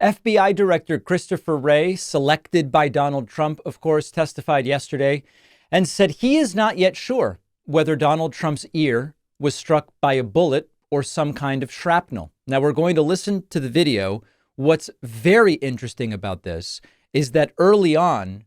FBI Director Christopher Wray, selected by Donald Trump, of course, testified yesterday and said he is not yet sure whether Donald Trump's ear was struck by a bullet or some kind of shrapnel. Now, we're going to listen to the video. What's very interesting about this is that early on,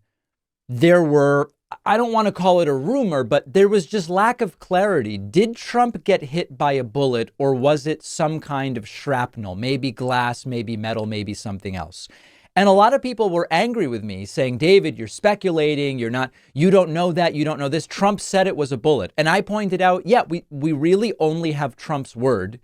there were, I don't want to call it a rumor, but there was just lack of clarity. Did Trump get hit by a bullet, or was it some kind of shrapnel? Maybe glass, maybe metal, maybe something else. And a lot of people were angry with me saying, David, you're speculating. You don't know that. You don't know this. Trump said it was a bullet. And I pointed out, yeah, we really only have Trump's word.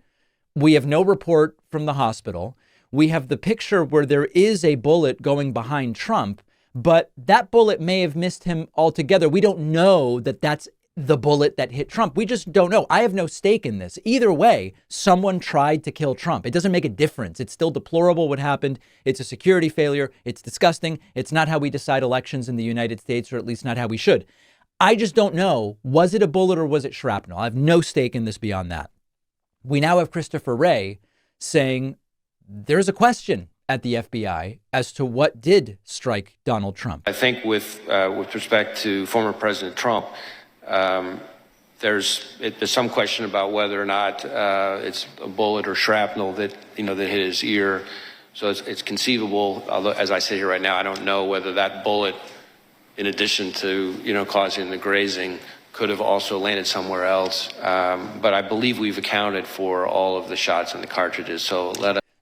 We have no report from the hospital. We have the picture where there is a bullet going behind Trump, but that bullet may have missed him altogether. We don't know that that's the bullet that hit Trump. We just don't know. I have no stake in this. Either way, someone tried to kill Trump. It doesn't make a difference. It's still deplorable what happened. It's a security failure. It's disgusting. It's not how we decide elections in the United States, or at least not how we should. I just don't know. Was it a bullet or was it shrapnel? I have no stake in this beyond that. We now have Christopher Wray saying there's a question at the FBI as to what did strike Donald Trump. I think with respect to former President Trump, there's some question about whether or not it's a bullet or shrapnel that hit his ear. So it's conceivable. Although, as I sit here right now, I don't know whether that bullet, in addition to causing the grazing, could have also landed somewhere else. But I believe we've accounted for all of the shots and the cartridges.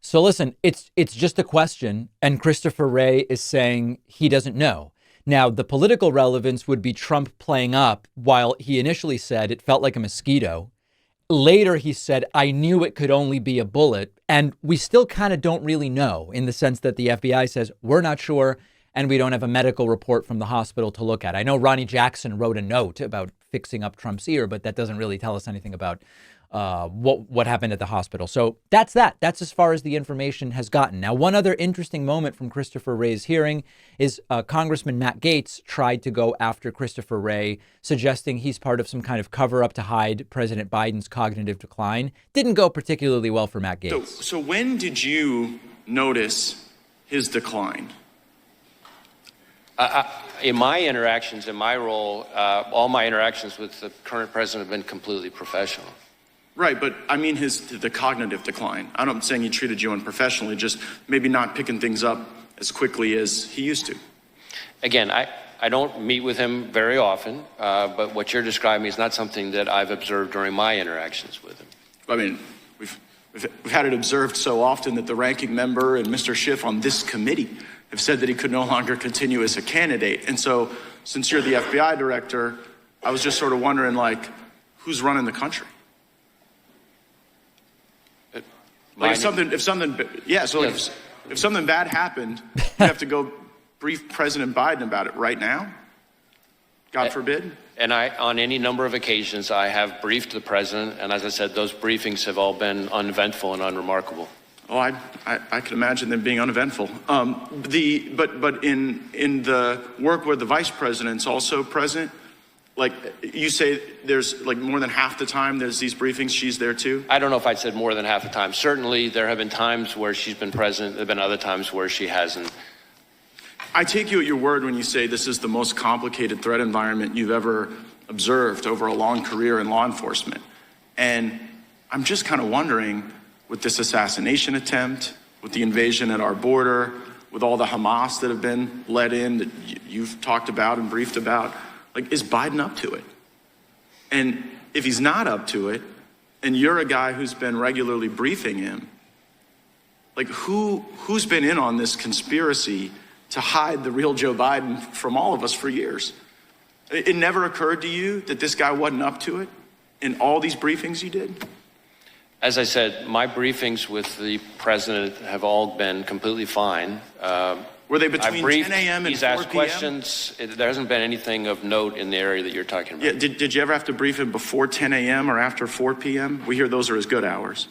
So listen, it's just a question, and Christopher Wray is saying he doesn't know. Now, the political relevance would be Trump playing up while he initially said it felt like a mosquito. Later, he said, I knew it could only be a bullet. And we still kind of don't really know, in the sense that the FBI says we're not sure and we don't have a medical report from the hospital to look at. I know Ronnie Jackson wrote a note about fixing up Trump's ear, but that doesn't really tell us anything about what happened at the hospital. So that's that. That's as far as the information has gotten. Now, one other interesting moment from Christopher Wray's hearing is Congressman Matt Gaetz tried to go after Christopher Wray, suggesting he's part of some kind of cover up to hide President Biden's cognitive decline. Didn't go particularly well for Matt Gaetz. So when did you notice his decline? In my interactions, in my role, all my interactions with the current president have been completely professional. Right, but I mean the cognitive decline. I'm not saying he treated you unprofessionally, just maybe not picking things up as quickly as he used to. Again, I don't meet with him very often, but what you're describing is not something that I've observed during my interactions with him. I mean, we've had it observed so often that the ranking member and Mr. Schiff on this committee have said that he could no longer continue as a candidate. And so, since you're the FBI director, I was just sort of wondering, who's running the country? If something bad happened, you have to go brief President Biden about it right now? God forbid. And on any number of occasions, I have briefed the president, and as I said, those briefings have all been uneventful and unremarkable. Oh, I can imagine them being uneventful. But in the work where the vice president's also present, you say there's more than half the time there's these briefings, she's there too? I don't know if I said more than half the time. Certainly there have been times where she's been present. There have been other times where she hasn't. I take you at your word when you say this is the most complicated threat environment you've ever observed over a long career in law enforcement. And I'm just kind of wondering, with this assassination attempt, with the invasion at our border, with all the Hamas that have been let in that you've talked about and briefed about, is Biden up to it? And if he's not up to it, and you're a guy who's been regularly briefing him, who's been in on this conspiracy to hide the real Joe Biden from all of us for years? It never occurred to you that this guy wasn't up to it in all these briefings you did? As I said, my briefings with the president have all been completely fine. Were they between 10 a.m. and 4 p.m.? He's asked questions. There hasn't been anything of note in the area that you're talking about. Yeah, did you ever have to brief him before 10 a.m. or after 4 p.m.? We hear those are his good hours.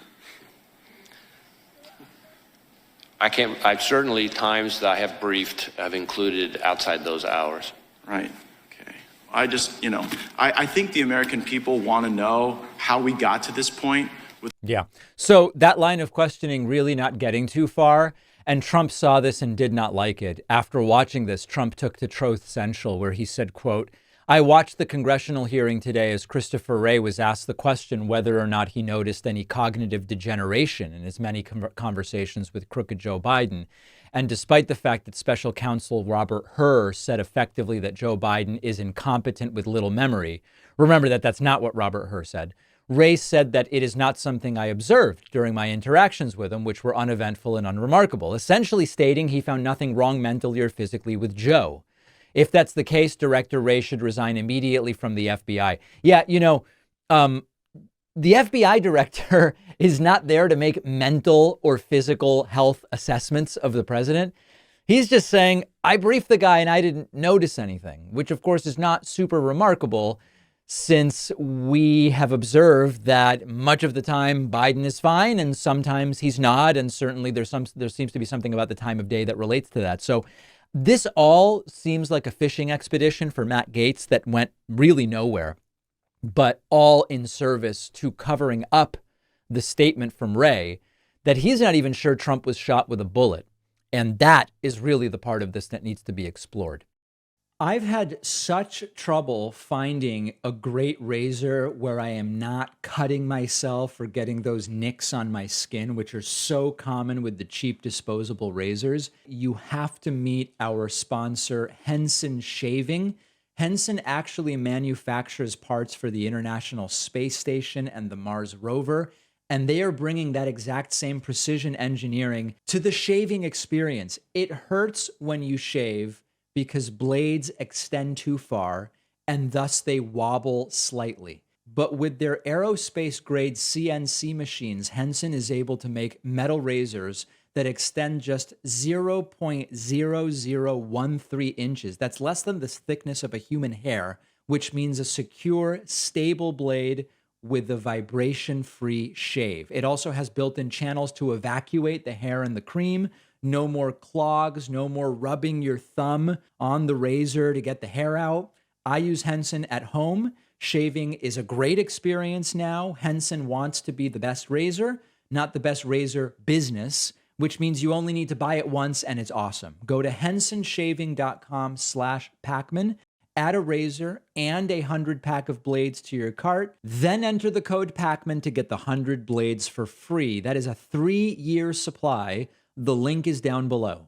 I've certainly times that I have briefed have included outside those hours. Right. Okay. I think the American people want to know how we got to this point. Yeah. So that line of questioning really not getting too far. And Trump saw this and did not like it. After watching this, Trump took to Truth Central, where he said, quote, "I watched the congressional hearing today as Christopher Wray was asked the question whether or not he noticed any cognitive degeneration in his many conversations with crooked Joe Biden. And despite the fact that special counsel Robert Hur said effectively that Joe Biden is incompetent with little memory," remember that that's not what Robert Hur said. Wray said that it is not something I observed during my interactions with him, which were uneventful and unremarkable, essentially stating he found nothing wrong mentally or physically with Joe. If that's the case, Director Wray should resign immediately from the FBI. Yeah, the FBI director is not there to make mental or physical health assessments of the president. He's just saying, I briefed the guy and I didn't notice anything, which of course is not super remarkable since we have observed that much of the time Biden is fine and sometimes he's not. And certainly there seems to be something about the time of day that relates to that. So this all seems like a fishing expedition for Matt Gaetz that went really nowhere, but all in service to covering up the statement from Wray that he's not even sure Trump was shot with a bullet. And that is really the part of this that needs to be explored. I've had such trouble finding a great razor where I am not cutting myself or getting those nicks on my skin, which are so common with the cheap disposable razors. You have to meet our sponsor, Henson Shaving. Henson actually manufactures parts for the International Space Station and the Mars rover, and they are bringing that exact same precision engineering to the shaving experience. It hurts when you shave because blades extend too far and thus they wobble slightly. But with their aerospace grade CNC machines, Henson is able to make metal razors that extend just 0.0013 inches. That's less than the thickness of a human hair, which means a secure, stable blade with a vibration-free shave. It also has built-in channels to evacuate the hair and the cream. No more clogs, no more rubbing your thumb on the razor to get the hair out. I use Henson at home. Shaving is a great experience now. Henson wants to be the best razor, not the best razor business, which means you only need to buy it once and it's awesome. Go to hensonshaving.com/Pacman, add a razor and a 100-pack of blades to your cart, then enter the code Pacman to get the 100 blades for free. That is a 3-year supply. The link is down below.